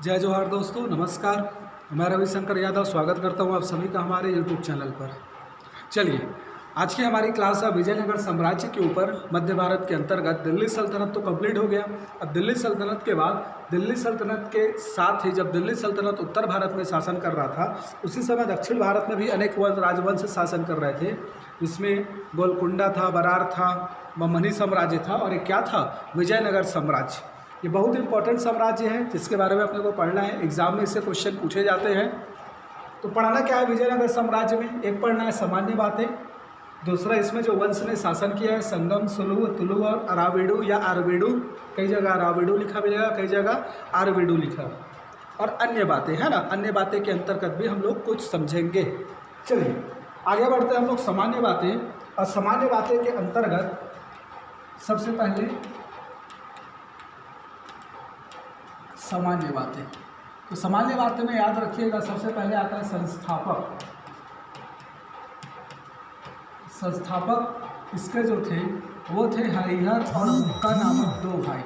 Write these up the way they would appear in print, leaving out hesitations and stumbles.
जय जोहार दोस्तों, नमस्कार। मैं रविशंकर यादव स्वागत करता हूं आप सभी का हमारे यूट्यूब चैनल पर। चलिए, आज की हमारी क्लास है विजयनगर साम्राज्य के ऊपर। मध्य भारत के अंतर्गत दिल्ली सल्तनत तो कंप्लीट हो गया। अब दिल्ली सल्तनत के बाद दिल्ली सल्तनत के साथ ही जब दिल्ली सल्तनत उत्तर भारत में शासन कर रहा था, उसी समय दक्षिण भारत में भी अनेक राजवंश शासन कर रहे थे। इसमें गोलकुंडा था, बरार था, बमनी साम्राज्य था और एक क्या था, विजयनगर साम्राज्य। ये बहुत इंपॉर्टेंट साम्राज्य है जिसके बारे में अपने को पढ़ना है। एग्जाम में इससे क्वेश्चन पूछे जाते हैं। तो पढ़ना क्या है विजयनगर साम्राज्य में? एक पढ़ना है सामान्य बातें, दूसरा इसमें जो वंश ने शासन किया है, संगम, सुलु, तुलु और अराविडु या आरविडु, कई जगह अराविडु लिखा मिलेगा, कई जगह आरविडु लिखा, और अन्य बातें है ना। अन्य बातें के अंतर्गत भी हम लोग कुछ समझेंगे। चलिए आगे बढ़ते हैं हम लोग सामान्य बातें। और सामान्य बातें के अंतर्गत सबसे पहले सामान्य बातें, तो सामान्य बातें में याद रखिएगा सबसे पहले आता है संस्थापक। संस्थापक इसके जो थे वो थे हरिहर और बुक्का नामक दो भाई।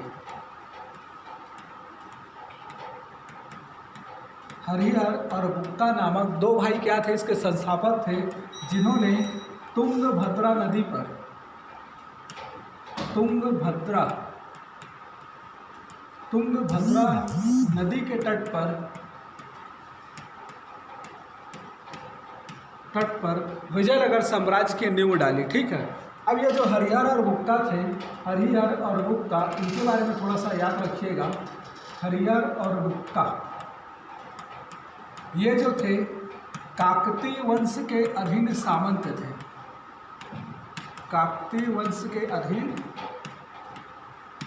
हरिहर और बुक्का नामक दो भाई क्या थे? इसके संस्थापक थे, जिन्होंने तुंगभद्रा नदी पर, तुंगभद्रा नदी के तट पर विजयनगर साम्राज्य की नींव डाली। ठीक है। अब ये जो हरिहर और बुक्का थे, हरिहर और बुक्का, इनके बारे में थोड़ा सा याद रखिएगा। हरिहर और बुक्का ये जो थे काकतीय वंश के अधीन सामंत थे। काकतीय वंश के अधीन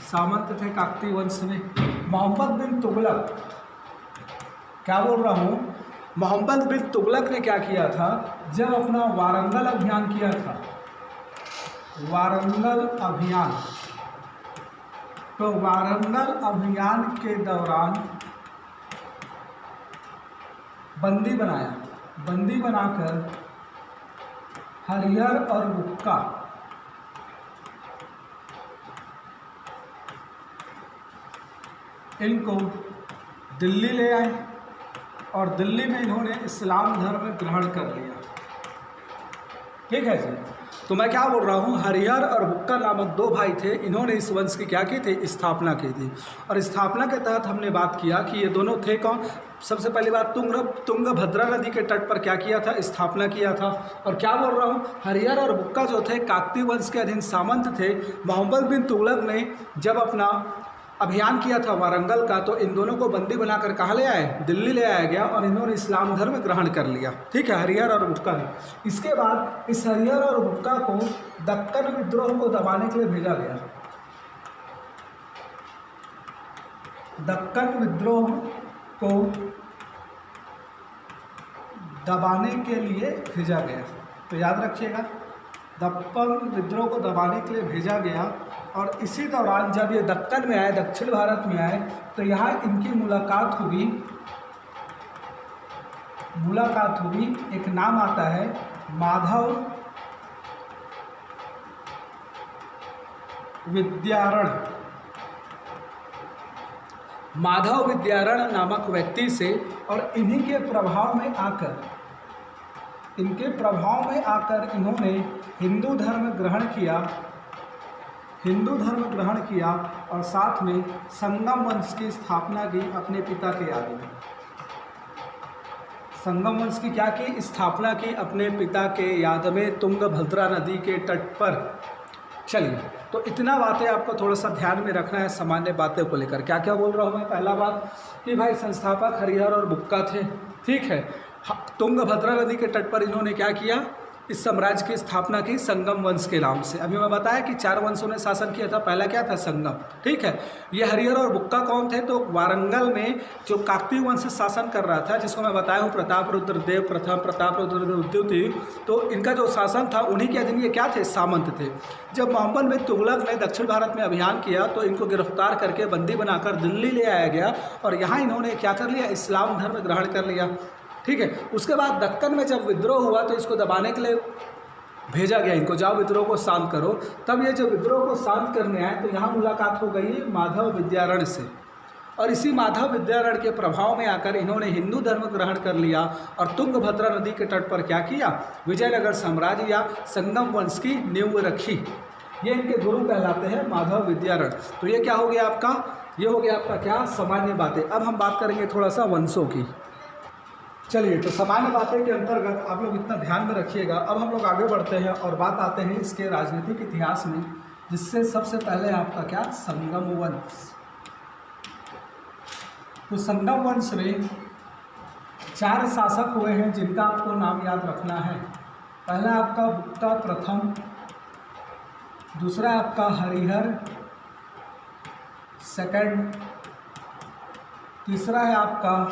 सामंत थे काकतीय वंश में। मोहम्मद बिन तुगलक, क्या बोल रहा हूँ, मोहम्मद बिन तुगलक ने क्या किया था? जब अपना वारंगल अभियान किया था, वारंगल अभियान, तो वारंगल अभियान के दौरान बंदी बनाकर हरिहर और बुक्का इनको दिल्ली ले आए और दिल्ली में इन्होंने इस्लाम धर्म ग्रहण कर लिया। ठीक है जी। तो मैं क्या बोल रहा हूँ, हरिहर और बुक्का नामक दो भाई थे, इन्होंने इस वंश की क्या की थी? स्थापना की थी। और स्थापना के तहत हमने बात किया कि ये दोनों थे कौन? सबसे पहली बात, तुंगभद्रा नदी के तट पर क्या किया था? स्थापना किया था। और क्या बोल रहा हूँ, हरिहर और बुक्का जो थे काकतीय वंश के अधीन सामंत थे। मोहम्मद बिन तुगलक ने जब अपना अभियान किया था वारंगल का, तो इन दोनों को बंदी बनाकर कहाँ ले आए? दिल्ली ले आया गया और इन्होंने इस्लाम धर्म ग्रहण कर लिया। ठीक है, हरिहर और बुक्का ने। इसके बाद इस हरिहर और बुक्का को दक्कन विद्रोह को दबाने के लिए भेजा गया। दक्कन विद्रोह को दबाने के लिए भेजा गया। तो याद रखिएगा, दक्कन विद्रोह को दबाने के लिए भेजा गया। और इसी दौरान जब ये दक्कन में आए, दक्षिण भारत में आए, तो यहाँ इनकी मुलाकात हुई। एक नाम आता है माधव विद्यारण नामक व्यक्ति से। और इन्हीं के प्रभाव में आकर इन्होंने हिंदू धर्म ग्रहण किया और साथ में संगम वंश की स्थापना की अपने पिता के याद में। संगम वंश की क्या की? स्थापना की अपने पिता के याद में तुंगभद्रा नदी के तट पर। चलिए, तो इतना बातें आपको थोड़ा सा ध्यान में रखना है सामान्य बातें को लेकर। क्या क्या बोल रहा हूँ मैं? पहला बात कि भाई संस्थापक हरिहर और बुक्का थे। ठीक है। तुंगभद्रा नदी के तट पर इन्होंने क्या किया? इस साम्राज्य की स्थापना की संगम वंश के नाम से। अभी मैं बताया कि 4 वंशों ने शासन किया था। पहला क्या था? संगम। ठीक है। ये हरिहर और बुक्का कौन थे? तो वारंगल में जो काकतीय वंश शासन कर रहा था, जिसको मैं बताया हूँ प्रतापरुद्र देव प्रथम, प्रतापरुद्र द्वितीय, तो इनका जो शासन था उन्हीं के अधीन ये क्या थे? सामंत थे। जब मोहम्मद बिन तुगलक ने दक्षिण भारत में अभियान किया तो इनको गिरफ्तार करके बंदी बनाकर दिल्ली ले आया गया और यहाँ इन्होंने क्या कर लिया? इस्लाम धर्म ग्रहण कर लिया। ठीक है। उसके बाद दक्कन में जब विद्रोह हुआ तो इसको दबाने के लिए भेजा गया, इनको जाओ विद्रोह को शांत करो। तब ये जो विद्रोह को शांत करने आए तो यहाँ मुलाकात हो गई माधव विद्यारण से। और इसी माधव विद्यारण के प्रभाव में आकर इन्होंने हिंदू धर्म ग्रहण कर लिया और तुंगभद्रा नदी के तट पर क्या किया, विजयनगर साम्राज्य या संगम वंश की नींव रखी। ये इनके गुरु कहलाते हैं माधव विद्यारण। तो ये क्या हो गया आपका, ये हो गया आपका क्या, सामान्य बातें। अब हम बात करेंगे थोड़ा सा वंशों की। चलिए, तो सामान्य बातें के अंतर्गत आप लोग इतना ध्यान में रखिएगा। अब हम लोग आगे बढ़ते हैं और बात आते हैं इसके राजनीतिक इतिहास में, जिससे सबसे पहले आपका क्या, संगम वंश। तो संगम वंश में 4 शासक हुए हैं जिनका आपको नाम याद रखना है। पहला आपका गुप्ता प्रथम, दूसरा आपका हरिहर सेकंड, तीसरा है आपका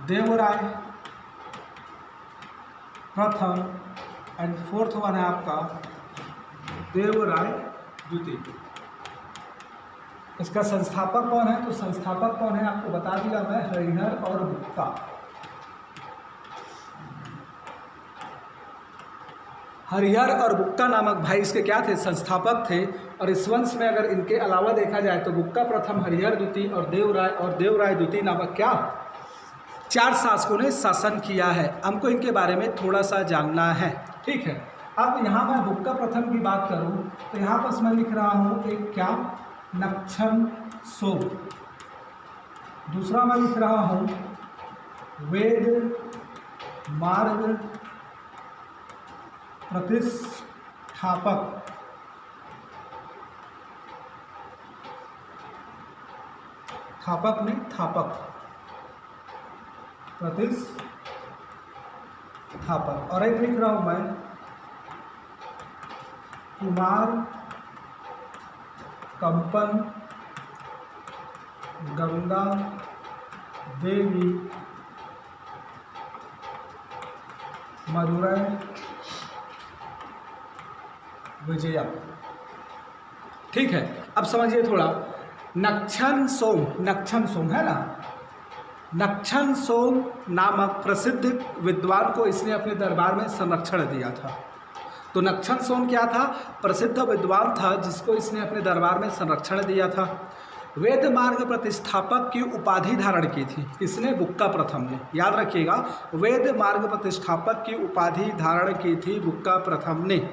देवराय प्रथम एंड फोर्थ वन है आपका देवराय द्वितीय। इसका संस्थापक कौन है, तो संस्थापक कौन है आपको बता दिया मैं, हरिहर और गुप्ता। हरिहर और गुप्ता नामक भाई इसके क्या थे, संस्थापक थे। और इस वंश में अगर इनके अलावा देखा जाए तो गुप्ता प्रथम, हरिहर द्वितीय और देवराय द्वितीय नामक क्या, 4 शासकों ने शासन किया है। हमको इनके बारे में थोड़ा सा जानना है, ठीक है। अब यहाँ मैं गुप्ता प्रथम की बात करूँ तो यहाँ पर मैं लिख रहा हूँ एक क्या, नक्षन सोम। दूसरा मैं लिख रहा हूँ वेद मार्ग प्रतिष्ठापक। थापक प्रतिष्ठापक। और एक लिख रहा हूं मैं कुमार कंपन गंगा देवी मदुरै विजया। ठीक है, अब समझिए थोड़ा। नक्षन सोम है ना, नक्षन सोम नामक प्रसिद्ध विद्वान को इसने अपने दरबार में संरक्षण दिया था। तो नक्षन सोम क्या था, प्रसिद्ध विद्वान था जिसको इसने अपने दरबार में संरक्षण दिया था। वेद मार्ग प्रतिष्ठापक की उपाधि धारण की थी किसने, बुक्का प्रथम ने। याद रखिएगा, वेद मार्ग प्रतिष्ठापक की उपाधि धारण की थी बुक्का प्रथम ने।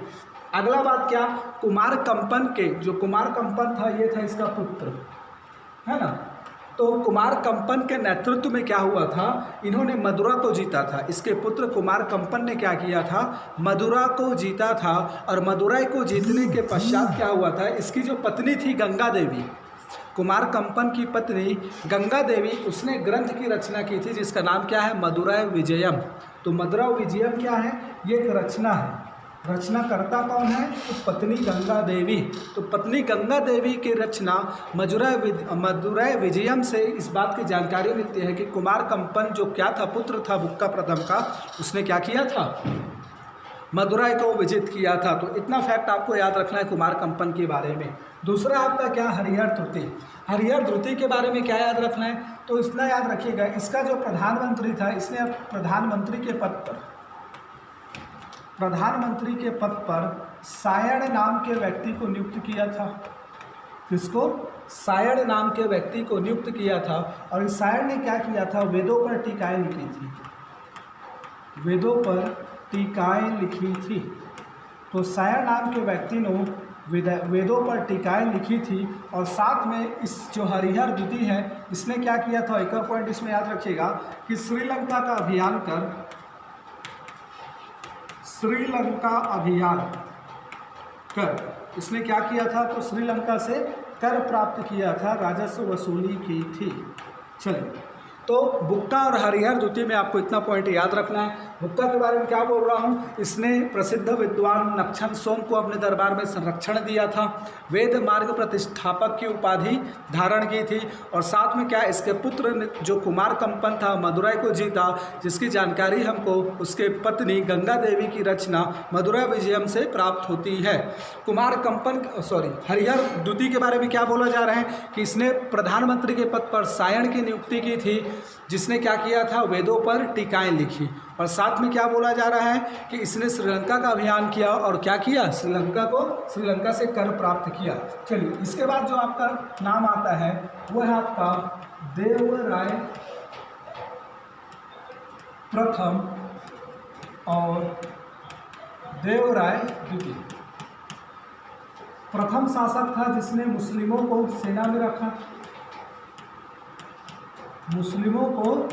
अगला बात क्या, कुमार कंपन के, जो कुमार कंपन था ये था इसका पुत्र, है ना। तो कुमार कंपन के नेतृत्व में क्या हुआ था, इन्होंने मदुरा को जीता था। इसके पुत्र कुमार कंपन ने क्या किया था, मदुरा को जीता था। और मदुरै को जीतने के पश्चात क्या हुआ था, इसकी जो पत्नी थी गंगा देवी, कुमार कंपन की पत्नी गंगा देवी, उसने ग्रंथ की रचना की थी जिसका नाम क्या है, मदुरै विजयम। तो मदुरै विजयम क्या है, ये एक रचना है। रचनाकर्ता कौन है, तो पत्नी गंगा देवी। तो पत्नी गंगा देवी की रचना मदुरै विजयम से इस बात की जानकारी मिलती है कि कुमार कंपन जो क्या था, पुत्र था बुक्का प्रथम का, उसने क्या किया था, मदुरै को विजित किया था। तो इतना फैक्ट आपको याद रखना है कुमार कंपन के बारे में। दूसरा आपका क्या, हरिहर द्वितीय। हरिहर द्वितीय के बारे में क्या याद रखना है, तो इतना याद रखिएगा, इसका जो प्रधानमंत्री था, इसने प्रधानमंत्री के पद पर सायण नाम के व्यक्ति को नियुक्त किया था। किसको, सायण नाम के व्यक्ति को नियुक्त किया था। और इस सायण ने क्या किया था, वेदों पर टीकाएं लिखी थी, वेदों पर टीकाएं लिखी थी। तो सायण नाम के व्यक्ति ने वेदों पर टीकाएं लिखी थी। और साथ में इस जो हरिहर द्वितीय है, इसने क्या किया था, एक और पॉइंट इसमें याद रखिएगा कि श्रीलंका अभियान कर इसने क्या किया था, तो श्रीलंका से कर प्राप्त किया था, राजस्व वसूली की थी। चलिए, तो बुक्का और हरिहर द्वितीय में आपको इतना पॉइंट याद रखना है। बुक्का के बारे में क्या बोल रहा हूँ, इसने प्रसिद्ध विद्वान नक्षन सोम को अपने दरबार में संरक्षण दिया था, वेद मार्ग प्रतिष्ठापक की उपाधि धारण की थी। और साथ में क्या, इसके पुत्र जो कुमार कंपन था, मदुरै को जीता, जिसकी जानकारी हमको उसके पत्नी गंगा देवी की रचना मदुरै विजयम से प्राप्त होती है। हरिहर द्वितीय के बारे में क्या बोला जा रहा है कि इसने प्रधानमंत्री के पद पर सायण की नियुक्ति की थी। जिसने क्या किया था, वेदों पर टीकाएं लिखी। और साथ में क्या बोला जा रहा है कि इसने श्रीलंका का अभियान किया और क्या किया, श्रीलंका से कर प्राप्त किया। चलिए, इसके बाद जो आपका नाम आता है वो है आपका देवराय प्रथम और देवराय द्वितीय। प्रथम शासक था जिसने मुस्लिमों को सेना में रखा, मुस्लिमों को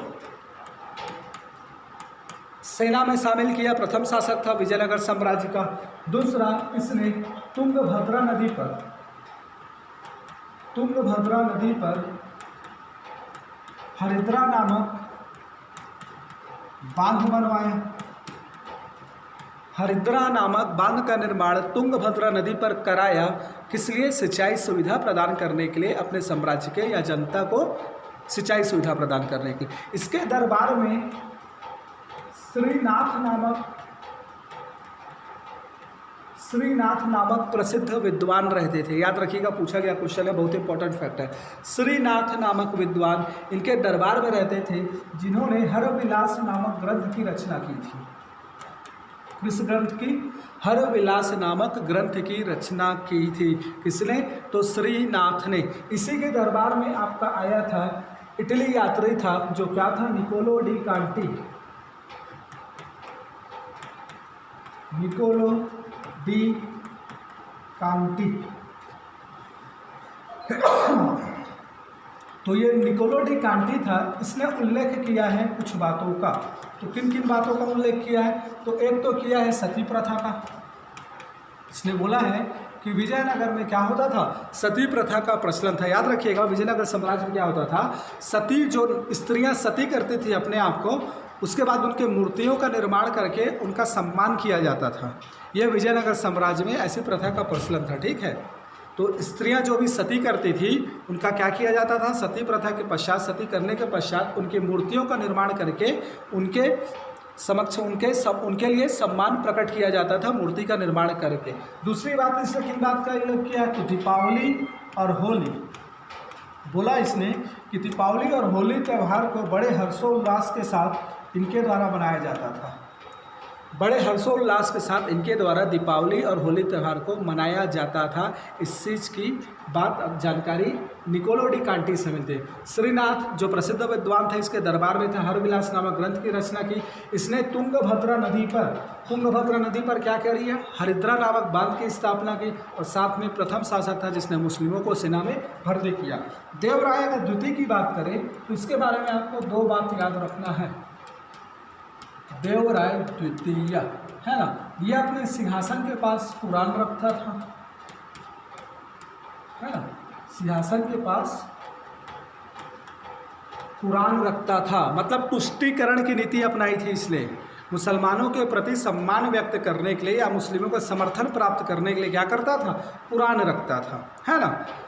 सेना में शामिल किया, प्रथम शासक था विजयनगर साम्राज्य का। दूसरा, इसने तुंगभद्रा नदी पर हरिद्रा नामक बांध बनवाया। हरिद्रा नामक बांध का निर्माण तुंगभद्रा नदी पर कराया, किस लिए, सिंचाई सुविधा प्रदान करने के लिए, अपने साम्राज्य के या जनता को सिंचाई सुविधा प्रदान करने के लिए। इसके दरबार में श्रीनाथ नामक प्रसिद्ध विद्वान रहते थे। याद रखिएगा, पूछा गया क्वेश्चन है, बहुत इंपॉर्टेंट फैक्ट है। श्रीनाथ नामक विद्वान इनके दरबार में रहते थे, जिन्होंने हरविलास नामक ग्रंथ की रचना की थी। किस ग्रंथ की, हरविलास नामक ग्रंथ की रचना की थी। किसने, तो श्रीनाथ ने। इसी के दरबार में आपका आया था इटली यात्री था, जो क्या था, Niccolo de Conti. Niccolo de Conti. तो ये निकोलो डी कांटी था, इसने उल्लेख किया है कुछ बातों का। तो किन किन बातों का उल्लेख किया है, तो एक तो किया है सती प्रथा का। इसने बोला है कि विजयनगर में क्या होता था, सती प्रथा का प्रचलन था। याद रखिएगा, विजयनगर साम्राज्य में क्या होता था, सती, जो स्त्रियां सती करती थी अपने आप को, उसके बाद उनके मूर्तियों का निर्माण करके उनका सम्मान किया जाता था। यह विजयनगर साम्राज्य में ऐसी प्रथा का प्रचलन था। ठीक है, तो स्त्रियां जो भी सती करती थी उनका क्या किया जाता था, सती प्रथा के पश्चात, सती करने के पश्चात उनकी मूर्तियों का निर्माण करके उनके समक्ष उनके लिए सम्मान प्रकट किया जाता था, मूर्ति का निर्माण करके। दूसरी बात, इसने किन बात का उल्लेख किया है, तो दीपावली और होली। बोला इसने कि दीपावली और होली त्यौहार को बड़े हर्षोल्लास के साथ इनके द्वारा मनाया जाता था। बड़े हर्षोल्लास के साथ इनके द्वारा दीपावली और होली त्यौहार को मनाया जाता था। इस चीज़ की बात, अब जानकारी निकोलो डी कांटी से मिलती है। श्रीनाथ जो प्रसिद्ध विद्वान थे, इसके दरबार में थे, हरविलास नामक ग्रंथ की रचना की। इसने तुंगभद्रा नदी पर क्या करी है, हरिद्रा नामक बांध की स्थापना की। और साथ में प्रथम शासक था जिसने मुस्लिमों को सेना में भर्ती किया। देवराय अगर द्वितीय की बात करें तो इसके बारे में आपको दो बात याद रखना है। देवराय द्वितीय है ना, ये अपने सिंहासन के पास कुरान रखता था, है ना, सिंहासन के पास कुरान रखता था, मतलब तुष्टीकरण की नीति अपनाई थी। इसलिए मुसलमानों के प्रति सम्मान व्यक्त करने के लिए या मुस्लिमों का समर्थन प्राप्त करने के लिए क्या करता था, कुरान रखता था, है ना।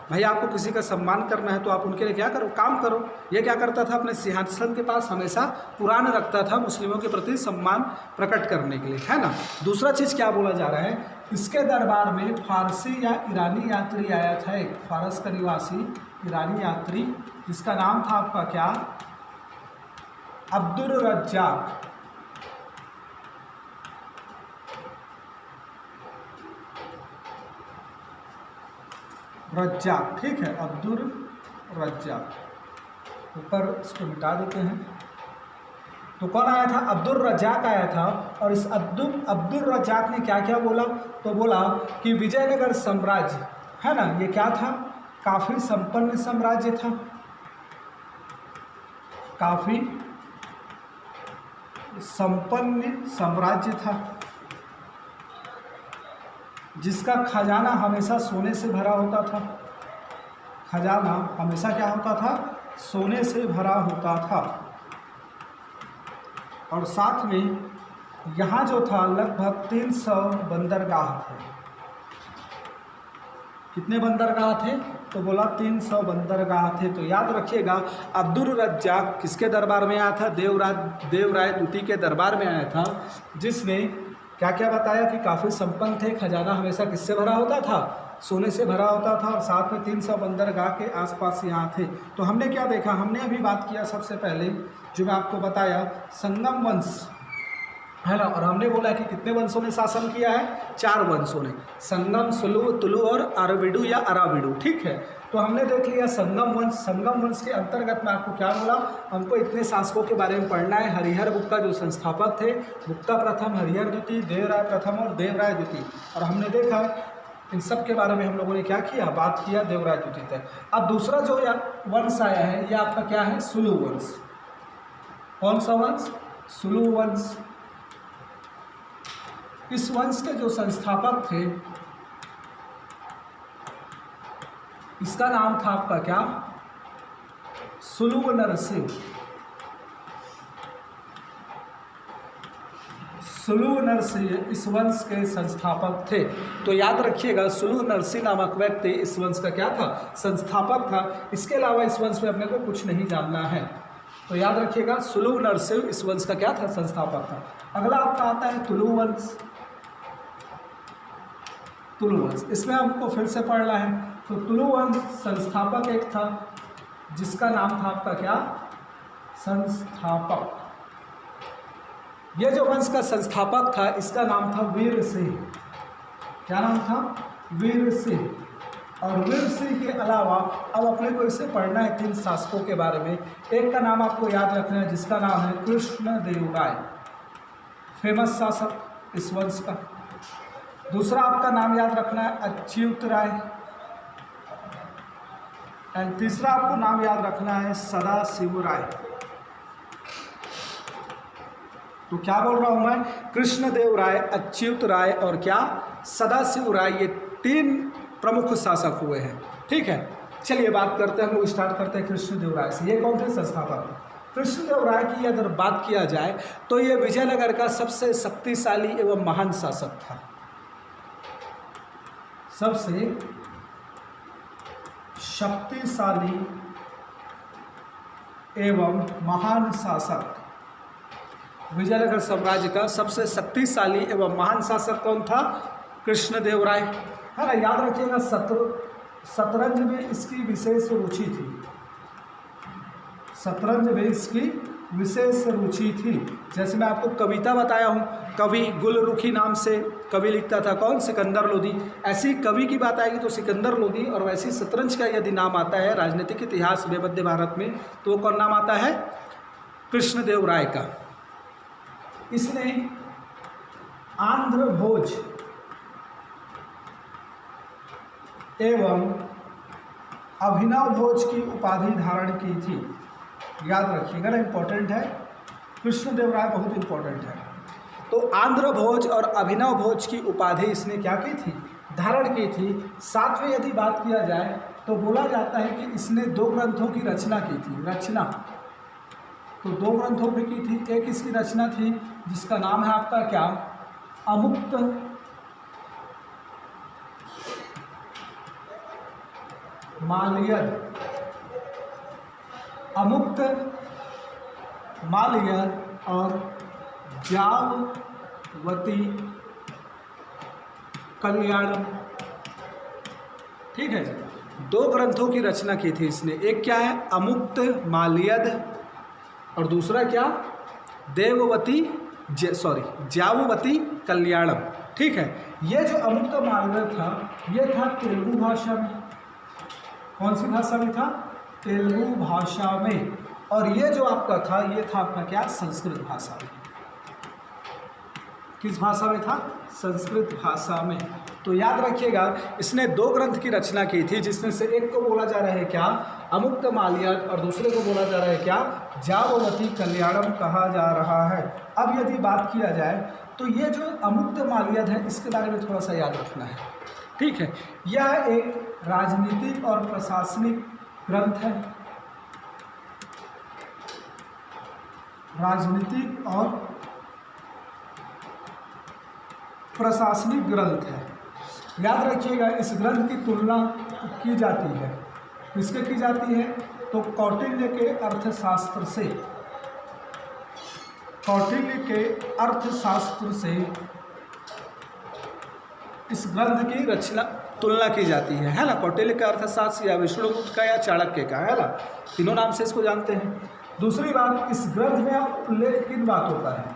भाई आपको किसी का सम्मान करना है तो आप उनके लिए क्या करो, काम करो। ये क्या करता था, अपने सिंहासन के पास हमेशा कुरान रखता था, मुस्लिमों के प्रति सम्मान प्रकट करने के लिए, है ना। दूसरा चीज़ क्या बोला जा रहा है, इसके दरबार में फारसी या ईरानी यात्री आया था, एक फारस का निवासी ईरानी यात्री, जिसका नाम था आपका क्या, अब्दुल रज्जाक। रज्जाक, ठीक है, अब्दुल रज्जाक। ऊपर इसको मिटा देते हैं। तो कौन आया था, अब्दुल रज्जाक आया था। और इस अब्दुल रज्जाक ने क्या क्या बोला, तो बोला कि विजयनगर साम्राज्य है ना, ये क्या था, काफ़ी संपन्न साम्राज्य था, काफ़ी संपन्न साम्राज्य था, जिसका खजाना हमेशा सोने से भरा होता था। खजाना हमेशा क्या होता था, सोने से भरा होता था। और साथ में यहाँ जो था लगभग 300 बंदरगाह थे। कितने बंदरगाह थे, तो बोला 300 बंदरगाह थे। तो याद रखिएगा, अब्दुल रज्जाक किसके दरबार में आया था, देवराय द्वितीय के दरबार में आया था, जिसने क्या क्या बताया कि काफ़ी संपन्न थे, खजाना हमेशा किससे भरा होता था, सोने से भरा होता था और साथ में 300 बंदरगाह के आसपास यहाँ थे। तो हमने क्या देखा, हमने अभी बात किया सबसे पहले जो मैं आपको बताया संगम वंश है ना, और हमने बोला कि कितने वंशों ने शासन किया है, 4 वंशों ने, संगम, सुलु, तुलु और अरविडु या अराविडु। ठीक है, तो हमने देख लिया संगम वंश। संगम वंश के अंतर्गत में आपको क्या बोला, हमको इतने शासकों के बारे में पढ़ना है। हरिहर गुप्ता जो संस्थापक थे, गुप्ता प्रथम, हरिहर द्वितीय, देवराय प्रथम और देवराय द्वितीय, और हमने देखा इन सब के बारे में हम लोगों ने क्या किया, बात किया देवराय द्वितीय तक। अब दूसरा जो वंश आया है ये आपका क्या है, सुलु वंश। कौन सा वंश, सुलु वंश। इस वंश के जो संस्थापक थे इसका नाम था आपका क्या, सुलु नरसिंह। सुलु नरसिंह इस वंश के संस्थापक थे। तो याद रखिएगा सुलु नरसिंह नामक व्यक्ति इस वंश का क्या था, संस्थापक था। इसके अलावा इस वंश में अपने को कुछ नहीं जानना है। तो याद रखिएगा सुलु नरसिंह इस वंश का क्या था, संस्थापक था। अगला आपका आता है तुलु वंश। तुलु वंश, इसमें हमको फिर से पढ़ना है। तो तुलु वंश संस्थापक एक था जिसका नाम था आपका क्या, संस्थापक। ये जो वंश का संस्थापक था इसका नाम था वीर सिंह। क्या नाम था, वीर सिंह। और वीर सिंह के अलावा अब अपने को इसे पढ़ना है 3 शासकों के बारे में। एक का नाम आपको याद रखना है जिसका नाम है कृष्णदेवराय, फेमस शासक इस वंश का। दूसरा आपका नाम याद रखना है अच्युत राय, एंड तीसरा आपको नाम याद रखना है सदाशिव राय। तो क्या बोल रहा हूं मैं, कृष्णदेव राय, अच्युत राय और क्या, सदाशिव राय, ये 3 प्रमुख शासक हुए हैं। ठीक है, चलिए बात करते हैं, हम लोग स्टार्ट करते हैं कृष्णदेव राय से। ये कौन थे, संस्थापक। कृष्णदेव राय की अगर बात किया जाए तो ये विजयनगर का सबसे शक्तिशाली एवं महान शासक था। सबसे शक्तिशाली एवं महान शासक, विजयनगर साम्राज्य का सबसे शक्तिशाली एवं महान शासक कौन था, कृष्णदेव राय, है ना। याद रखिएगा शतरंज में इसकी विशेष रुचि थी। शतरंज में इसकी विशेष रुचि थी। जैसे मैं आपको कविता बताया हूँ, कवि गुलरुखी नाम से कवि लिखता था, कौन, सिकंदर लोदी। ऐसी कवि की बात आएगी तो सिकंदर लोदी, और वैसी शतरंज का यदि नाम आता है राजनीतिक इतिहास में मध्य भारत में तो वो कौन नाम आता है, कृष्णदेव राय का। इसने आंध्र भोज एवं अभिनव भोज की उपाधि धारण की थी। याद रखिएगा ना, इंपॉर्टेंट है, कृष्णदेव राय बहुत इंपॉर्टेंट है। तो आंध्र भोज और अभिनव भोज की उपाधि इसने क्या की थी, धारण की थी। साथ में यदि बात किया जाए तो बोला जाता है कि इसने 2 ग्रंथों की रचना की थी। रचना तो 2 ग्रंथों की थी। एक इसकी रचना थी जिसका नाम है आपका क्या, अमुक्त माल्यद। अमुक्त माल्यद और जाववती कल्याणम। ठीक है, 2 ग्रंथों की रचना की थी इसने। एक क्या है, अमुक्त माल्यद, और दूसरा क्या, जाववती कल्याणम। ठीक है, ये जो अमुक्त माल्यद था ये था तेलुगु भाषा में। कौन सी भाषा में था, तेलुगु भाषा में। और ये जो आपका था ये था आपका क्या, संस्कृत भाषा में। किस भाषा में था, संस्कृत भाषा में। तो याद रखिएगा इसने 2 ग्रंथ की रचना की थी जिसमें से एक को बोला जा रहा है क्या, अमुक्त माल्यद, और दूसरे को बोला जा रहा है क्या, जाववती कल्याणम कहा जा रहा है। अब यदि बात किया जाए तो ये जो अमुक्त माल्यद है इसके बारे में थोड़ा सा याद रखना है। ठीक है, यह एक राजनीतिक और प्रशासनिक ग्रंथ है। राजनीतिक और प्रशासनिक ग्रंथ है। याद रखिएगा इस ग्रंथ की तुलना की जाती है, किसके की जाती है, तो कौटिल्य के अर्थशास्त्र से। कौटिल्य के अर्थशास्त्र से इस ग्रंथ की रचना तुलना की जाती है ना। कौटिल्य का अर्थशास्त्र या विष्णुगुप्त का या चाणक्य का, है ना, तीनों नाम से इसको जानते हैं। दूसरी बात, इस ग्रंथ में अब उल्लेख किन बातों का है,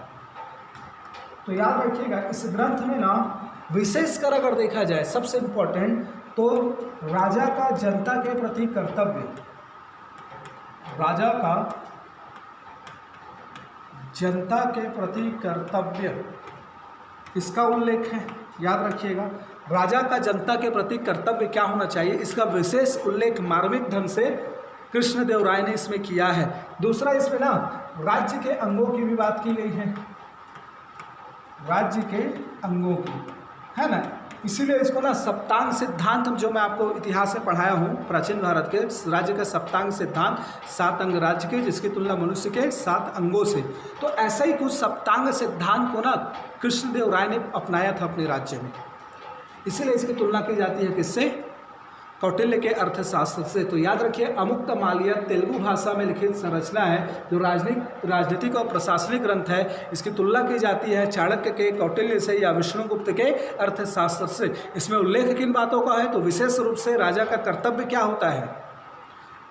तो याद रखिएगा इस ग्रंथ में ना विशेषकर अगर देखा जाए सबसे इम्पोर्टेंट तो राजा का जनता के प्रति कर्तव्य, राजा का जनता के प्रति कर्तव्य, इसका उल्लेख है। याद रखिएगा राजा का जनता के प्रति कर्तव्य क्या होना चाहिए, इसका विशेष उल्लेख मार्मिक ढंग से कृष्णदेव राय ने इसमें किया है। दूसरा, इसमें ना राज्य के अंगों की भी बात की गई है, राज्य के अंगों की, है ना, इसीलिए इसको ना सप्तांग सिद्धांत, जो मैं आपको इतिहास में पढ़ाया हूँ, प्राचीन भारत के राज्य का सप्तांग सिद्धांत, 7 अंग राज्य के, जिसकी तुलना मनुष्य के 7 अंगों से। तो ऐसा ही कुछ सप्तांग सिद्धांत को ना कृष्णदेव राय ने अपनाया था अपने राज्य में, इसीलिए इसकी तुलना की जाती है किससे, कौटिल्य के अर्थशास्त्र से। तो याद रखिए अमुक्त मालय तेलुगु भाषा में लिखित संरचना है, जो राजनीतिक और प्रशासनिक ग्रंथ है। इसकी तुलना की जाती है चाणक्य के, कौटिल्य से या विष्णुगुप्त के अर्थशास्त्र से। इसमें उल्लेख किन बातों का है, तो विशेष रूप से राजा का कर्तव्य क्या होता है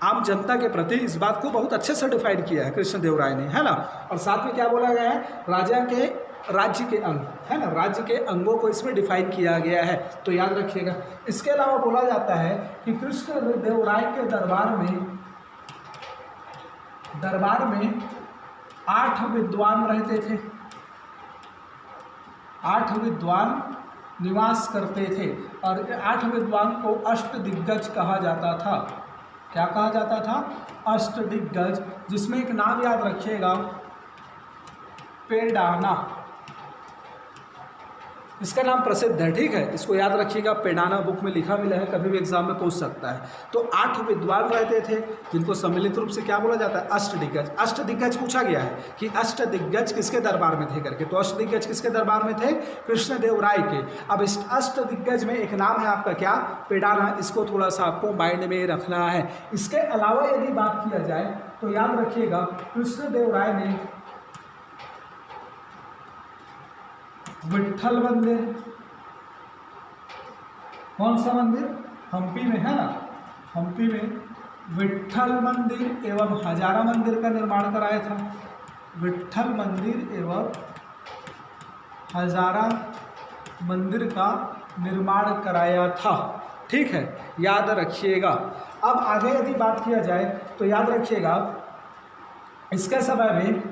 आम जनता के प्रति, इस बात को बहुत अच्छे से डिफाइन किया है कृष्णदेव राय ने, है ना। और साथ में क्या बोला गया है, राजा के राज्य के अंग, है ना, राज्य के अंगों को इसमें डिफाइन किया गया है, तो याद रखिएगा। इसके अलावा बोला जाता है कि कृष्णदेव राय के दरबार में 8 विद्वान रहते थे, 8 विद्वान निवास करते थे, और 8 विद्वान को अष्टदिग्गज कहा जाता था। क्या कहा जाता था, अष्टदिग्गज, जिसमें एक नाम याद रखिएगा, पेडाना, इसका नाम प्रसिद्ध है, ठीक है, इसको याद रखिएगा, पेडाना बुक में लिखा मिला है, कभी भी एग्जाम में पूछ सकता है। तो 8 विद्वान रहते थे, जिनको सम्मिलित रूप से क्या बोला जाता है, अष्टदिग्गज। अष्टदिग्गज पूछा गया है कि अष्टदिग्गज किसके दरबार में थे करके, तो अष्टदिग्गज किसके दरबार में थे, कृष्णदेव राय के। अब इस अष्टदिग्गज में एक नाम है आपका क्या, पेडाना, इसको थोड़ा सा आपको माइंड में रखना है। इसके अलावा यदि बात किया जाए तो याद रखिएगा कृष्णदेव राय ने विट्ठल मंदिर, कौन सा मंदिर, हम्पी में, है ना, हम्पी में विट्ठल मंदिर एवं हजारा मंदिर का निर्माण कराया था। विट्ठल मंदिर एवं हजारा मंदिर का निर्माण कराया था, ठीक है, याद रखिएगा। अब आगे यदि बात किया जाए तो याद रखिएगा इसके समय में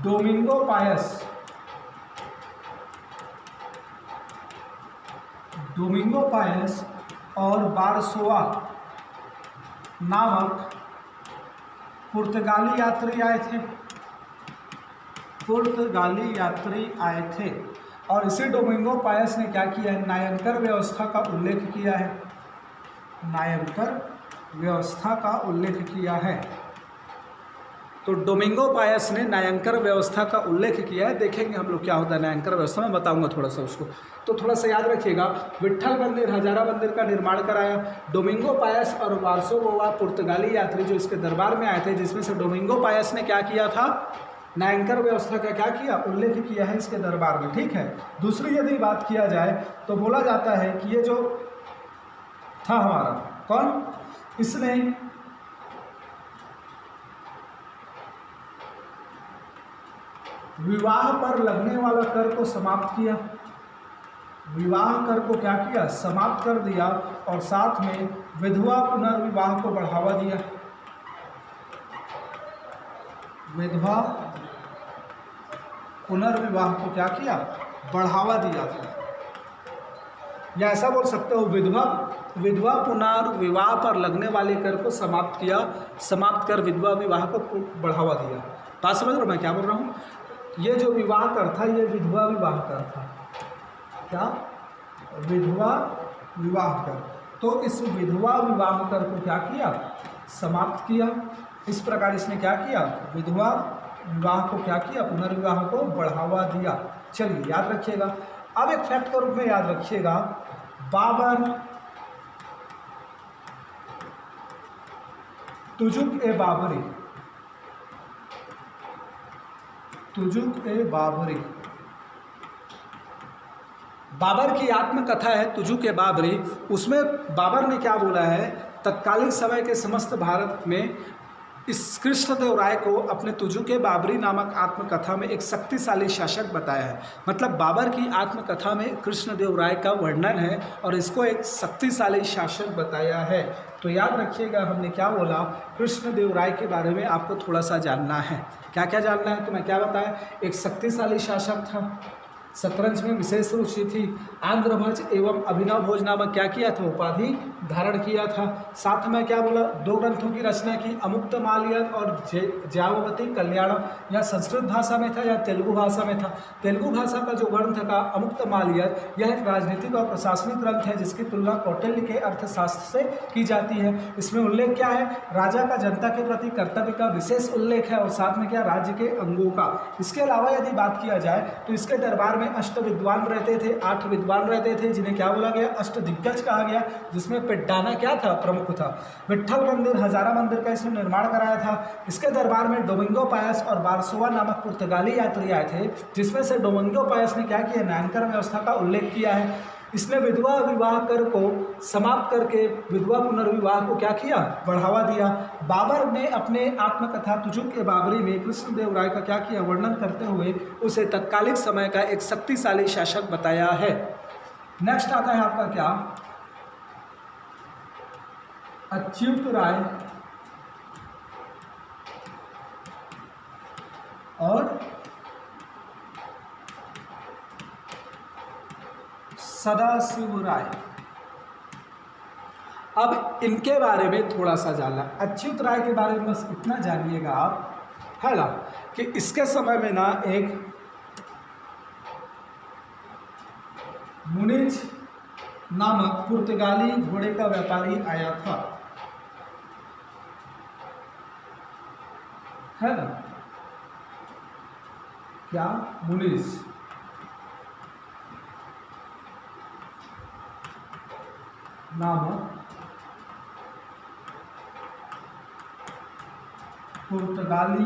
डोमिंगो पायस और बारसोआ नामक पुर्तगाली यात्री आए थे, और इसी डोमिंगो पायस ने क्या किया है, नायंकर व्यवस्था का उल्लेख किया है, नायंकर व्यवस्था का उल्लेख किया है। तो डोमिंगो पायस ने नायंकर व्यवस्था का उल्लेख किया है। देखेंगे हम लोग क्या होता है नायंकर व्यवस्था में, बताऊंगा थोड़ा सा उसको, तो थोड़ा सा याद रखिएगा। विट्ठल मंदिर, हजारा मंदिर का निर्माण कराया। डोमिंगो पायस और बारसोआ पुर्तगाली यात्री जो इसके दरबार में आए थे, जिसमें से डोमिंगो पायस ने क्या किया था, नायंकर व्यवस्था का क्या किया, उल्लेख किया है इसके दरबार में, ठीक है। दूसरी यदि बात किया जाए तो बोला जाता है कि ये जो था हमारा कौन, इसने विवाह पर लगने वाला कर को समाप्त किया, विवाह कर को क्या किया, समाप्त कर दिया, और साथ में विधवा पुनर्विवाह को बढ़ावा दिया। विधवा पुनर्विवाह को क्या किया, बढ़ावा दिया था, या ऐसा बोल सकते हो विधवा पुनर्विवाह पर लगने वाले कर को समाप्त किया, समाप्त कर विधवा विवाह को बढ़ावा दिया। बात समझ रहे हो मैं क्या बोल रहा हूँ। ये जो विवाह कर था ये विधवा विवाह कर था, क्या, विधवा विवाह कर। तो इस विधवा विवाह कर को क्या किया, समाप्त किया। इस प्रकार इसने क्या किया, विधवा विवाह को क्या किया, पुनर्विवाह को बढ़ावा दिया। चलिए याद रखिएगा। अब एक फैक्ट के रूप में याद रखिएगा, बाबर तुजुक ए बाबरी, बाबर की आत्मकथा है तुझू के बाबरी, उसमें बाबर ने क्या बोला है, तत्कालीन समय के समस्त भारत में इस कृष्णदेव राय को अपने तुझू के बाबरी नामक आत्मकथा में एक शक्तिशाली शासक बताया है। मतलब बाबर की आत्मकथा में कृष्णदेव राय का वर्णन है और इसको एक शक्तिशाली शासक बताया है। तो याद रखिएगा हमने क्या बोला, कृष्णदेव राय के बारे में आपको थोड़ा सा जानना है। क्या क्या जानना है तो मैं क्या बताया, एक शक्तिशाली शासक था, शतरंज में विशेष रुचि थी, आंध्रभज एवं अभिनव भोज नामक क्या किया था, उपाधि धारण किया था। साथ में क्या बोला, 2 ग्रंथों की रचना की, अमुक्त माल्यद और ज्यावती कल्याणम। यह संस्कृत भाषा में था या तेलुगु भाषा में था। तेलुगु भाषा का जो ग्रंथ का अमुक्त माल्यद, यह एक राजनीतिक और प्रशासनिक ग्रंथ है जिसकी तुलना कौटिल्य के अर्थशास्त्र से की जाती है। इसमें उल्लेख क्या है, राजा का जनता के प्रति कर्तव्य का विशेष उल्लेख है और साथ में क्या, राज्य के अंगों का। इसके अलावा यदि बात किया जाए तो इसके दरबार में 8 विद्वान रहते थे, 8 विद्वान रहते थे जिन्हें क्या बोला गया, अष्ट दिग्गज कहा गया, जिसमें पेड्डाना क्या था, प्रमुख था। विट्ठल मंदिर, हजारा मंदिर का इसने निर्माण कराया था। इसके दरबार में डोमिंगो पायस और बारसोवा नामक पुर्तगाली यात्री आए थे, जिसमें से डोमिंगो पायस ने क्या किया, न्यायकर व्यवस्था का उल्लेख किया है। इसने विधवा विवाह कर को समाप्त करके विधवा पुनर्विवाह को क्या किया, बढ़ावा दिया। बाबर ने अपने आत्मकथा तुझू के बाबरी में कृष्णदेव राय का क्या किया, वर्णन करते हुए उसे तत्कालीन समय का एक शक्तिशाली शासक बताया है। नेक्स्ट आता है आपका क्या, अच्युत राय और सदाशिव राय। अब इनके बारे में थोड़ा सा जानना। अच्युत राय के बारे में बस इतना जानिएगा आप, है ना, कि इसके समय में ना एक मुनिज नामक पुर्तगाली घोड़े का व्यापारी आया था, है ना, क्या, मुनिज नामक पुर्तगाली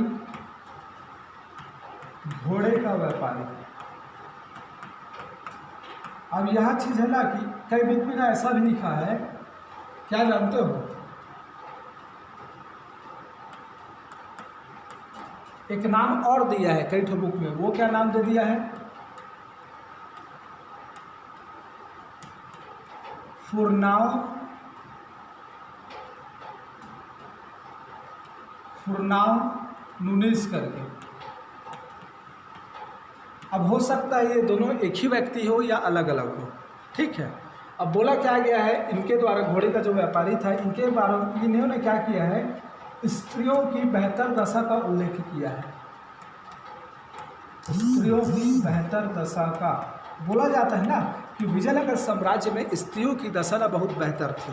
घोड़े का व्यापारी। अब यह चीज है ना कि कई बुक में ना ऐसा भी लिखा है, क्या जानते हो, एक नाम और दिया है कई ठो बुक में, वो क्या नाम दे दिया है, फुरनाव नुनिस करके। अब हो सकता है ये दोनों एक ही व्यक्ति हो या अलग अलग हो, ठीक है। अब बोला क्या गया है, इनके द्वारा, घोड़े का जो व्यापारी था, इनके बारे में इन्होंने क्या किया है, स्त्रियों की बेहतर दशा का उल्लेख किया है। स्त्रियों की बेहतर दशा का बोला जाता है ना कि विजयनगर साम्राज्य में स्त्रियों की दशा ना बहुत बेहतर थी,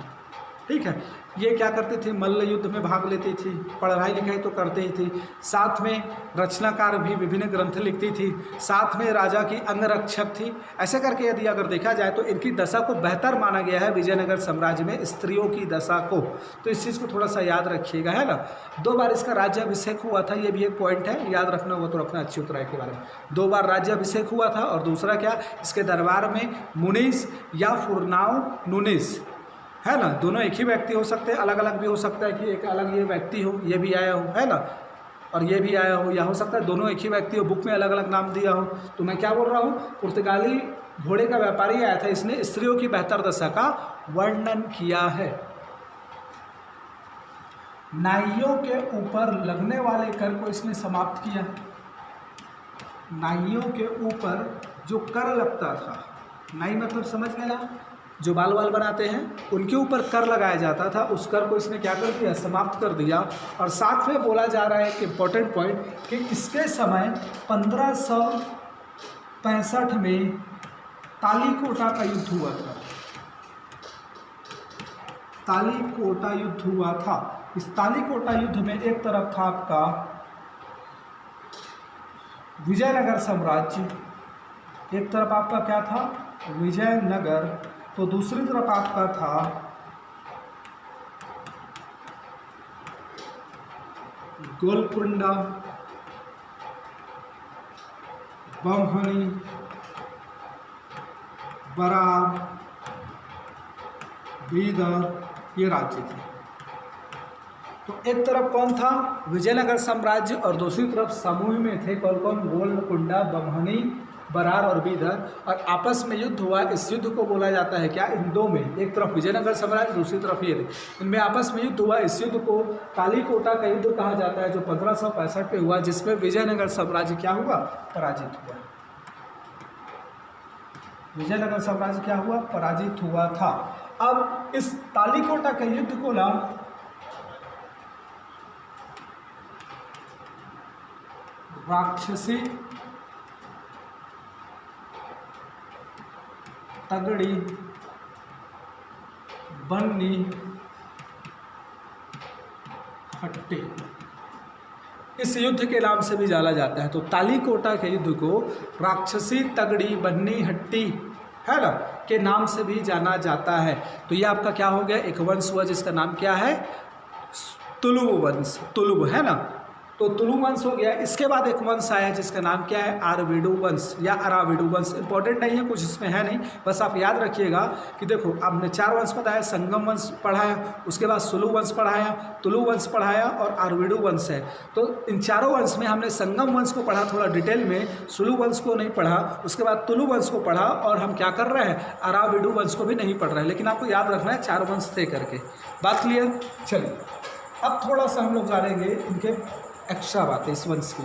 ठीक है। ये क्या करती थी, मल्ल युद्ध में भाग लेती थी, पढ़ाई लिखाई तो करते ही थी, साथ में रचनाकार भी विभिन्न ग्रंथ लिखती थी, साथ में राजा की अंगरक्षक थी। ऐसे करके यदि अगर देखा जाए तो इनकी दशा को बेहतर माना गया है विजयनगर साम्राज्य में स्त्रियों की दशा को। तो इस चीज़ को थोड़ा सा याद रखिएगा, है ना। 2 बार इसका राज्याभिषेक हुआ था, ये भी एक पॉइंट है, याद रखना हुआ तो रखना अच्युत राय के बारे में। 2 बार राज्याभिषेक हुआ था और दूसरा क्या, इसके दरबार में मुनिस या फुरनाव नुनिस, है ना, दोनों एक ही व्यक्ति हो सकते हैं, अलग अलग भी हो सकता है कि एक अलग ये व्यक्ति हो, ये भी आया हो, है ना, और ये भी आया हो, या हो सकता है दोनों एक ही व्यक्ति हो, बुक में अलग अलग नाम दिया हो। तो मैं क्या बोल रहा हूँ, पुर्तगाली घोड़े का व्यापारी आया था, इसने स्त्रियों की बेहतर दशा का वर्णन किया है। नाइयों के ऊपर लगने वाले कर को इसने समाप्त किया। नाइयों के ऊपर जो कर लगता था, नाई मतलब समझ गए ना, जो बाल बाल बनाते हैं उनके ऊपर कर लगाया जाता था, उस कर को इसने क्या कर दिया, समाप्त कर दिया। और साथ में बोला जा रहा है कि इम्पोर्टेंट पॉइंट कि इसके समय 1565 में तालीकोटा का युद्ध हुआ था। तालीकोटा युद्ध हुआ था। इस तालीकोटा युद्ध में एक तरफ था आपका विजयनगर साम्राज्य, एक तरफ आपका क्या था, विजयनगर, तो दूसरी तरफ आपका था गोलकुंडा, बमहनी, बरार, बीदर, ये राज्य थे। तो एक तरफ कौन था, विजयनगर साम्राज्य, और दूसरी तरफ समूह में थे कौन कौन, गोलकुंडा, बम्हनी, बरार और बीदर, और आपस में युद्ध हुआ। इस युद्ध को बोला जाता है क्या, इन दो में, एक तरफ विजयनगर साम्राज्य, दूसरी तरफ ये थे, इनमें आपस में युद्ध हुआ। इस युद्ध को कालीकोटा का युद्ध कहा जाता है, जो 1565 में हुआ, जिसमें विजयनगर साम्राज्य क्या हुआ, पराजित हुआ। विजयनगर साम्राज्य क्या हुआ, पराजित हुआ था। अब इस तालीकोटा के युद्ध को ना राक्षसी तगड़ी बन्नी हट्टी, इस युद्ध के नाम से भी जाना जाता है। तो तालीकोटा के युद्ध को राक्षसी तगड़ी बन्नी हट्टी, है ना, के नाम से भी जाना जाता है। तो ये आपका क्या हो गया, एक वंश हुआ जिसका नाम क्या है, तुलुव वंश, तुलुव, है ना। तो तुलु वंश हो गया। इसके बाद एक वंश आया जिसका नाम क्या है, आरविडु वंश या अराविडु वंश। इंपॉर्टेंट नहीं है, कुछ इसमें है नहीं, बस आप याद रखिएगा कि देखो आपने 4 वंश बताया, संगम वंश पढ़ाया, उसके बाद सुलु वंश पढ़ाया, तुलु वंश पढ़ाया और आरविडु वंश है। तो इन चारों वंश में हमने संगम वंश को पढ़ा थोड़ा डिटेल में, सुलु वंश को नहीं पढ़ा, उसके बाद तुलु वंश को पढ़ा, और हम क्या कर रहे हैं, अराविडु वंश को भी नहीं पढ़ रहे हैं, लेकिन आपको याद रखना है 4 वंश थे करके। बात क्लियर। चलिए अब थोड़ा सा हम लोग जानेंगे इनके एक्स्ट्रा बातें इस वंश की।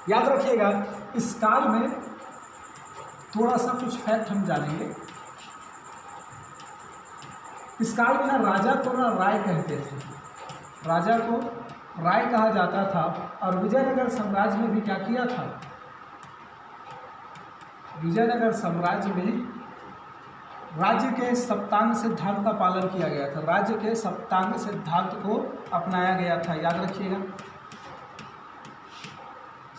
याद रखिएगा इस काल में थोड़ा सा कुछ फैक्ट हम जानेंगे। इस काल में ना राजा को ना राय कहते थे, राजा को राय कहा जाता था। और विजयनगर साम्राज्य में भी क्या किया था, विजयनगर साम्राज्य में राज्य के सप्तांग सिद्धांत का पालन किया गया था, राज्य के सप्तांग सिद्धांत को अपनाया गया था। याद रखिएगा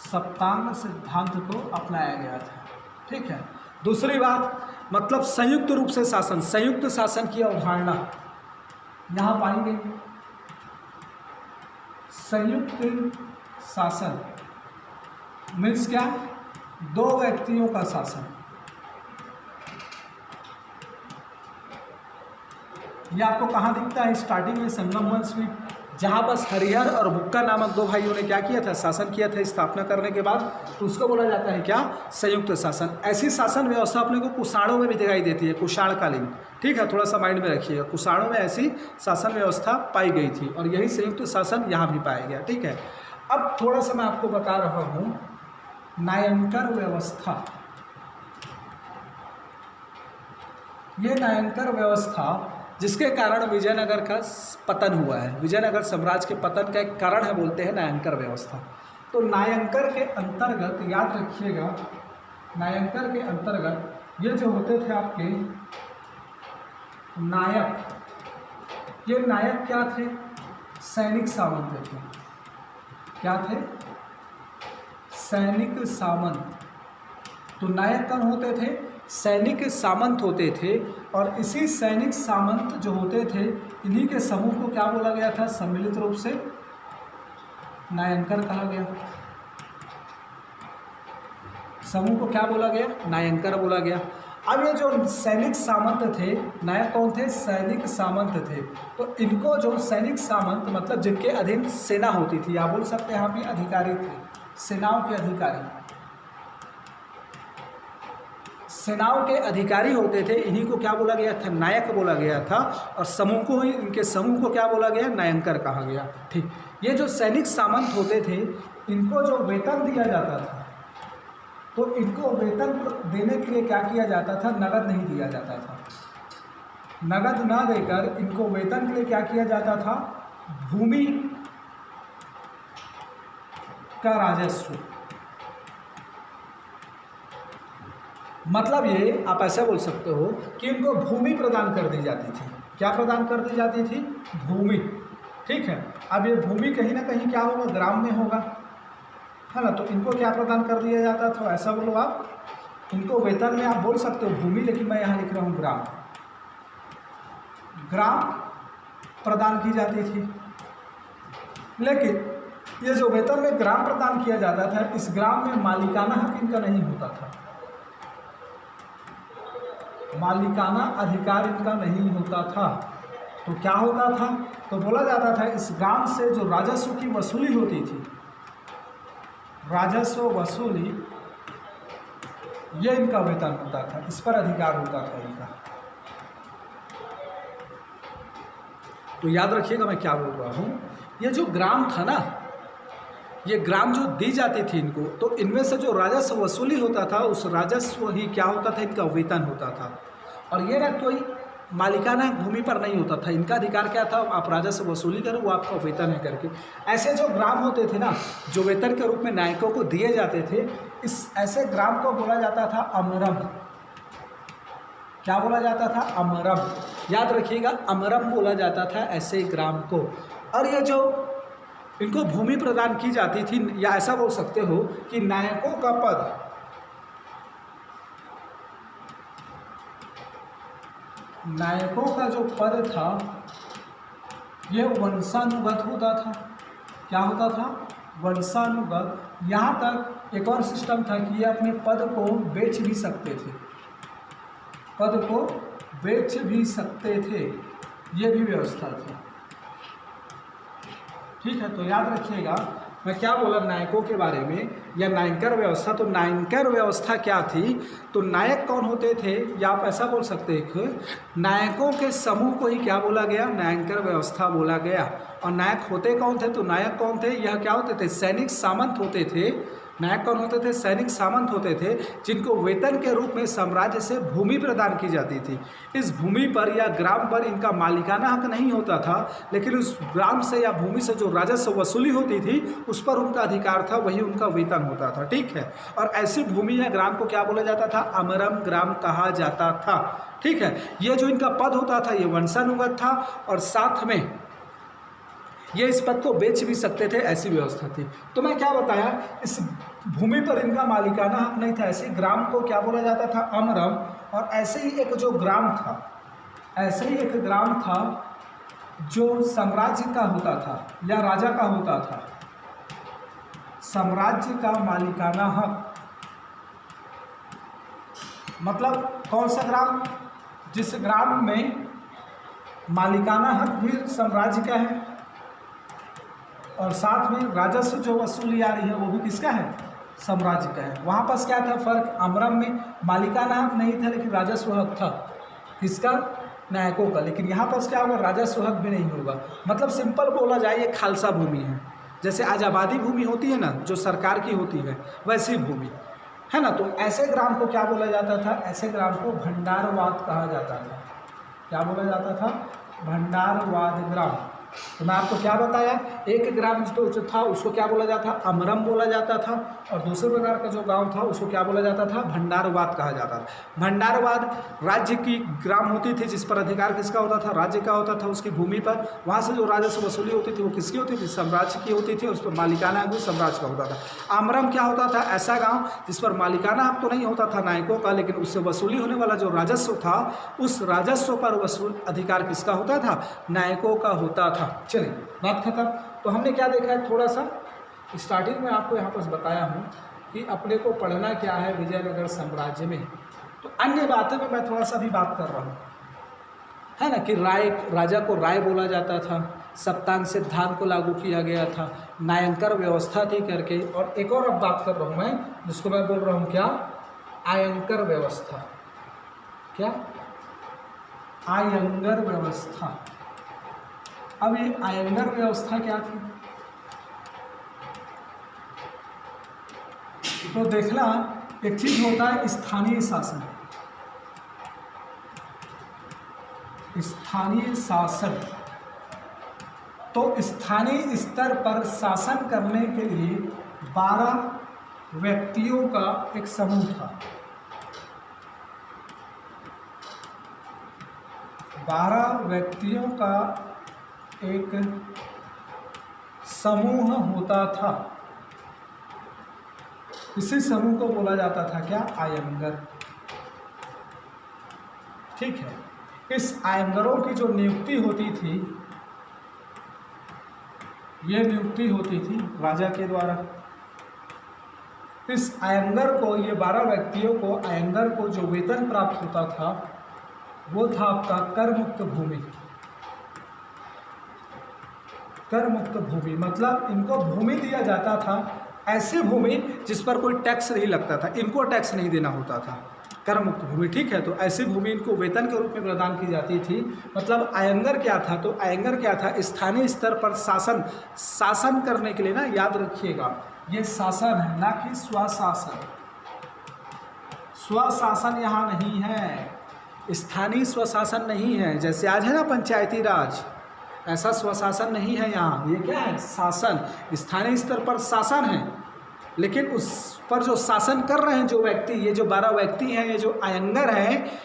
सप्तांग सिद्धांत को अपनाया गया था, ठीक है। दूसरी बात, मतलब संयुक्त रूप से शासन, संयुक्त शासन की अवधारणा यहाँ पाएंगे। संयुक्त शासन मीन्स क्या, 2 व्यक्तियों का शासन। यह आपको कहाँ दिखता है, स्टार्टिंग में संगम वंश में, जहाँ बस हरिहर और बुक्का नामक 2 भाइयों ने क्या किया था, शासन किया था स्थापना करने के बाद, तो उसको बोला जाता है क्या, संयुक्त शासन। ऐसी शासन व्यवस्था अपने को कुषाणों में भी दिखाई देती है, कुषाणकालीन, ठीक है, थोड़ा सा माइंड में रखिएगा। कुषाणों में ऐसी शासन व्यवस्था पाई गई थी और यही संयुक्त शासन यहाँ भी पाया गया, ठीक है। अब थोड़ा सा मैं आपको बता रहा हूँ नायंकर व्यवस्था। ये नायंकर व्यवस्था जिसके कारण विजयनगर का पतन हुआ है, विजयनगर साम्राज्य के पतन का एक कारण है, बोलते हैं नायंकर व्यवस्था। तो नायंकर के अंतर्गत याद रखिएगा, नायंकर के अंतर्गत ये जो होते थे आपके नायक, ये नायक क्या थे, सैनिक सामंत थे। क्या थे, सैनिक सामंत। तो नायक कौन होते थे, सैनिक सामंत होते थे। और इसी सैनिक सामंत जो होते थे, इन्हीं के समूह को क्या बोला गया था, सम्मिलित रूप से नायंकर कहा गया। समूह को क्या बोला गया, नायंकर बोला गया। अब ये जो सैनिक सामंत थे, नायक कौन थे, सैनिक सामंत थे। तो इनको जो सैनिक सामंत मतलब जिनके अधीन सेना होती थी, या बोल सकते हैं यहाँ पे अधिकारी थे, सेनाओं के अधिकारी, सेनाओं के अधिकारी होते थे, इन्हीं को क्या बोला गया था, नायक बोला गया था। और समूह को ही, इनके समूह को क्या बोला गया, नायंकर कहा गया, ठीक। ये जो सैनिक सामंत होते थे, इनको जो वेतन दिया जाता था, तो इनको वेतन देने के लिए क्या किया जाता था, नगद नहीं दिया जाता था। नगद ना देकर इनको वेतन के लिए क्या किया जाता था, भूमि का राजस्व। मतलब ये आप ऐसा बोल सकते हो कि इनको भूमि प्रदान कर दी जाती थी। क्या प्रदान कर दी जाती थी, भूमि, ठीक है। अब ये भूमि कहीं ना कहीं क्या होगा, ग्राम में होगा, है ना। तो इनको क्या प्रदान कर दिया जाता था, ऐसा बोलो आप, इनको वेतन में आप बोल सकते हो भूमि, लेकिन मैं यहाँ लिख रहा हूँ ग्राम, ग्राम प्रदान की जाती थी। लेकिन ये जो वेतन में ग्राम प्रदान किया जाता था, इस ग्राम में मालिकाना हक इनका नहीं होता था। मालिकाना अधिकार इनका नहीं होता था। तो क्या होता था? तो बोला जाता था इस ग्राम से जो राजस्व की वसूली होती थी, राजस्व वसूली, ये इनका वेतन होता था, इस पर अधिकार होता था इनका। तो याद रखिएगा मैं क्या बोल रहा हूँ। ये जो ग्राम था ना, ये ग्राम जो दी जाती थी इनको, तो इनमें से जो राजस्व वसूली होता था उस राजस्व ही क्या होता था, इनका वेतन होता था। और ये ना कोई मालिकाना भूमि पर नहीं होता था, इनका अधिकार क्या था, आप राजस्व वसूली करो, वो आपका वेतन है करके। ऐसे जो ग्राम होते थे ना, जो वेतन के रूप में नायकों को दिए जाते थे, इस ऐसे ग्राम को बोला जाता था अमरम। क्या बोला जाता था? अमरम। याद रखिएगा, अमरम बोला जाता था ऐसे ग्राम को। और ये जो इनको भूमि प्रदान की जाती थी, या ऐसा बोल सकते हो कि नायकों का पद, नायकों का जो पद था ये वंशानुगत होता था। क्या होता था? वंशानुगत। यहाँ तक एक और सिस्टम था कि ये अपने पद को बेच भी सकते थे, पद को बेच भी सकते थे, ये भी व्यवस्था थी। ठीक है, तो याद रखिएगा मैं क्या बोला नायकों के बारे में, या नायकर व्यवस्था। तो नायकर व्यवस्था क्या थी? तो नायक कौन होते थे, या आप ऐसा बोल सकते हैं नायकों के समूह को ही क्या बोला गया? नायकर व्यवस्था बोला गया। और नायक होते कौन थे? तो नायक कौन थे? यह क्या होते थे? सैनिक सामंत होते थे। नायक कौन होते थे? सैनिक सामंत होते थे, जिनको वेतन के रूप में साम्राज्य से भूमि प्रदान की जाती थी। इस भूमि पर या ग्राम पर इनका मालिकाना हक नहीं होता था, लेकिन उस ग्राम से या भूमि से जो राजस्व वसूली होती थी उस पर उनका अधिकार था, वही उनका वेतन होता था। ठीक है, और ऐसी भूमि या ग्राम को क्या बोला जाता था? अमरम ग्राम कहा जाता था। ठीक है, ये जो इनका पद होता था ये वंशानुगत था, और साथ में ये इस पद को बेच भी सकते थे, ऐसी व्यवस्था थी। तो मैं क्या बताया, इस भूमि पर इनका मालिकाना हक नहीं था, ऐसे ग्राम को क्या बोला जाता था? अमरम। और ऐसे ही एक जो ग्राम था, ऐसे ही एक ग्राम था जो साम्राज्य का होता था या राजा का होता था, साम्राज्य का मालिकाना हक। मतलब कौन सा ग्राम? जिस ग्राम में मालिकाना हक भी साम्राज्य का है और साथ में राजस्व जो वसूली आ रही है वो भी किसका है? साम्राज्य का है। वहाँ पास क्या था फर्क? अमरम में मालिकाना हक नहीं था लेकिन राजस्व हक था। किसका? नायकों का। लेकिन यहाँ पास क्या होगा? राजस्व हक भी नहीं होगा। मतलब सिंपल बोला जाए ये खालसा भूमि है। जैसे आज आबादी भूमि होती है ना, जो सरकार की होती है, वैसी भूमि है ना। तो ऐसे ग्राम को क्या बोला जाता था? ऐसे ग्राम को भंडारवाद कहा जाता था। क्या बोला जाता था? भंडारवाद ग्राम। तो मैं आपको क्या बताया, एक ग्राम जो था उसको क्या बोला जाता था? अमरम बोला जाता था। और दूसरे प्रकार का जो गांव था उसको क्या बोला जाता था? भंडारवाद कहा जाता था। भंडारवाद राज्य की ग्राम होती थी जिस पर अधिकार किसका होता था? राज्य का होता था। उसकी भूमि पर वहाँ से जो राजस्व वसूली होती थी वो किसकी होती थी? साम्राज्य की होती थी, और उस पर मालिकाना हक भी साम्राज्य का होता था। अमरम क्या होता था? ऐसा गाँव जिस पर मालिकाना हक तो नहीं होता था नायकों का, लेकिन उससे वसूली होने वाला जो राजस्व था उस राजस्व पर वसूल अधिकार किसका होता था? नायकों का होता था। चलिए बात खत्म। तो हमने क्या देखा है, थोड़ा सा स्टार्टिंग में आपको यहाँ पर बताया हूँ कि अपने को पढ़ना क्या है विजयनगर साम्राज्य में। तो अन्य बातों में मैं थोड़ा सा भी बात कर रहा हूँ, है ना, कि राय, राजा को राय बोला जाता था, सप्तांग सिद्धांत को लागू किया गया था, नायंकर व्यवस्था थी करके। और एक और अब बात कर रहा हूँ मैं, जिसको मैं बोल रहा हूँ क्या? आयंकर व्यवस्था। क्या? आयंगर व्यवस्था। अब ये आयंगर व्यवस्था क्या थी? तो देखना, एक चीज होता है स्थानीय शासन। स्थानीय शासन, तो स्थानीय स्तर पर शासन करने के लिए 12 व्यक्तियों का एक समूह था। 12 व्यक्तियों का एक समूह होता था। इसी समूह को बोला जाता था क्या? आयंगर। ठीक है, इस आयंगरों की जो नियुक्ति होती थी, ये नियुक्ति होती थी राजा के द्वारा। इस आयंगर को, ये 12 व्यक्तियों को, आयंगर को जो वेतन प्राप्त होता था वो था आपका कर मुक्त भूमि। कर मुक्त भूमि मतलब इनको भूमि दिया जाता था, ऐसी भूमि जिस पर कोई टैक्स नहीं लगता था, इनको टैक्स नहीं देना होता था, कर मुक्त भूमि। ठीक है, तो ऐसी भूमि इनको वेतन के रूप में प्रदान की जाती थी। मतलब आयंगर क्या था, तो आयंगर क्या था, स्थानीय स्तर पर शासन करने के लिए ना, याद रखिएगा ये शासन है ना कि स्वशासन। स्वशासन यहाँ नहीं है, स्थानीय स्वशासन नहीं है। जैसे आज है ना पंचायती राज, ऐसा स्वशासन नहीं है यहाँ। ये क्या है, शासन। स्थानीय स्तर पर शासन है, लेकिन उस पर जो शासन कर रहे हैं जो व्यक्ति, ये जो 12 व्यक्ति हैं, ये जो आयंगर हैं,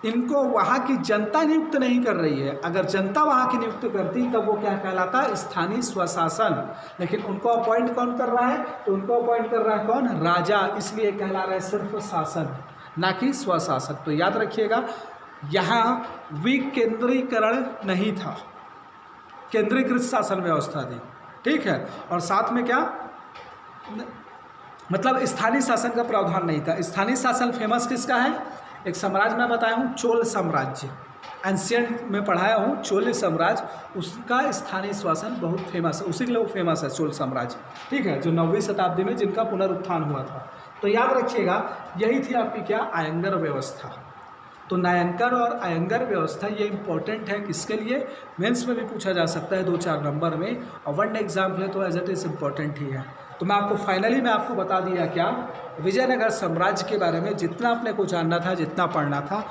इनको वहाँ की जनता नियुक्त नहीं कर रही है। अगर जनता वहाँ की नियुक्त करती तब वो क्या कहलाता, स्थानीय स्वशासन। लेकिन उनको अपॉइंट कौन कर रहा है, तो उनको अपॉइंट कर रहा है कौन, राजा। इसलिए कहला रहा है सिर्फ शासन, ना कि स्वशासन। तो याद रखिएगा यहाँ विकेंद्रीकरण नहीं था, केंद्रीकृत शासन व्यवस्था थी। ठीक है, और साथ में क्या, मतलब स्थानीय शासन का प्रावधान नहीं था। स्थानीय शासन फेमस किसका है, एक साम्राज्य मैं बताया हूँ, चोल साम्राज्य। एंशियंट में पढ़ाया हूँ, चोल साम्राज्य, उसका स्थानीय शासन बहुत फेमस है, उसी के लिए वो फेमस है चोल साम्राज्य। ठीक है, जो 9वीं शताब्दी में जिनका पुनरुत्थान हुआ था। तो याद रखिएगा यही थी आपकी क्या, आयंगर व्यवस्था। तो नायंकर और आयंगर व्यवस्था ये इंपॉर्टेंट है, किसके लिए, मेंस में भी पूछा जा सकता है 2-4 नंबर में, और वन एग्जाम्पल है तो एज इट इज़ इम्पॉर्टेंट ही है। तो मैं आपको फाइनली मैं आपको बता दिया क्या, विजयनगर साम्राज्य के बारे में जितना अपने को जानना था, जितना पढ़ना था,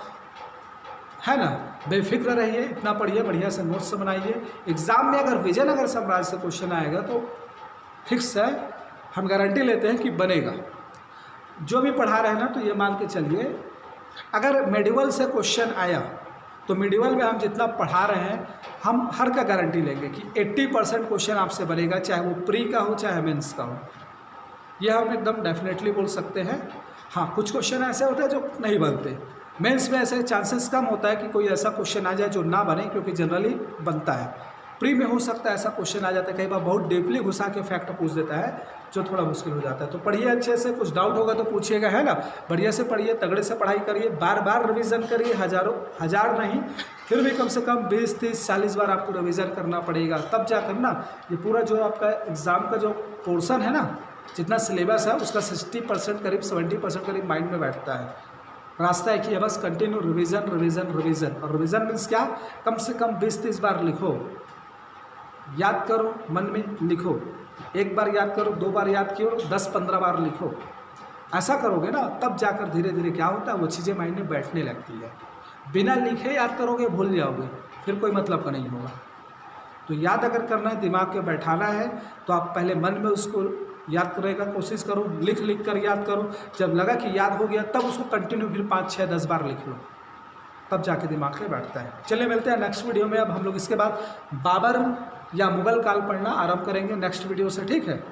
है ना। बेफिक्र रहिए, इतना पढ़िए, बढ़िया से नोट्स बनाइए। एग्जाम में अगर विजयनगर साम्राज्य से क्वेश्चन आएगा तो फिक्स है, हम गारंटी लेते हैं कि बनेगा। जो भी पढ़ा रहे हैं ना, तो ये मान के चलिए अगर मेडिवल से क्वेश्चन आया तो मेडिवल में हम जितना पढ़ा रहे हैं, हम हर का गारंटी लेंगे कि 80% क्वेश्चन आपसे बनेगा, चाहे वो प्री का हो चाहे मेंस का हो। यह हम एकदम डेफिनेटली बोल सकते हैं। हाँ, कुछ क्वेश्चन ऐसे होते हैं जो नहीं बनते, मेंस में ऐसे चांसेस कम होता है कि कोई ऐसा क्वेश्चन आ जाए जो ना बने, क्योंकि जनरली बनता है। प्री में हो सकता है ऐसा क्वेश्चन आ जाता है, कई बार बहुत डीपली घुसा के फैक्ट पूछ देता है, जो थोड़ा मुश्किल हो जाता है। तो पढ़िए अच्छे से, कुछ डाउट होगा तो पूछिएगा, है ना। बढ़िया से पढ़िए, तगड़े से पढ़ाई करिए, बार बार रिवीजन करिए, हज़ार नहीं फिर भी कम से कम 20, 30, 40 बार आपको रिवीजन करना पड़ेगा, तब जाकर ना ये पूरा जो आपका एग्ज़ाम का जो पोर्सन है ना, जितना सिलेबस है उसका 60% करीब 70% करीब माइंड में बैठता है। रास्ता एक ही है, बस कंटिन्यू रिवीजन रिवीजन रिवीजन। और रिवीजन मीन्स क्या, कम से कम 20-30 बार लिखो, याद करो, मन में लिखो। एक बार याद करो, 2 बार याद करो, 10-15 बार लिखो। ऐसा करोगे ना, तब जाकर धीरे धीरे क्या होता है, वो चीज़ें माइंड में बैठने लगती है। बिना लिखे याद करोगे भूल जाओगे, फिर कोई मतलब का नहीं होगा। तो याद अगर करना है, दिमाग में बैठाना है, तो आप पहले मन में उसको याद करने का कोशिश करो, लिख कर याद करो। जब लगा कि याद हो गया, तब उसको कंटिन्यू फिर 5, 6, 10 बार लिख लो, तब जाके दिमाग में बैठता है। चलिए मिलते हैं नेक्स्ट वीडियो में। अब हम लोग इसके बाद बाबर या मुगल काल पढ़ना आरंभ करेंगे नेक्स्ट वीडियो से, ठीक है।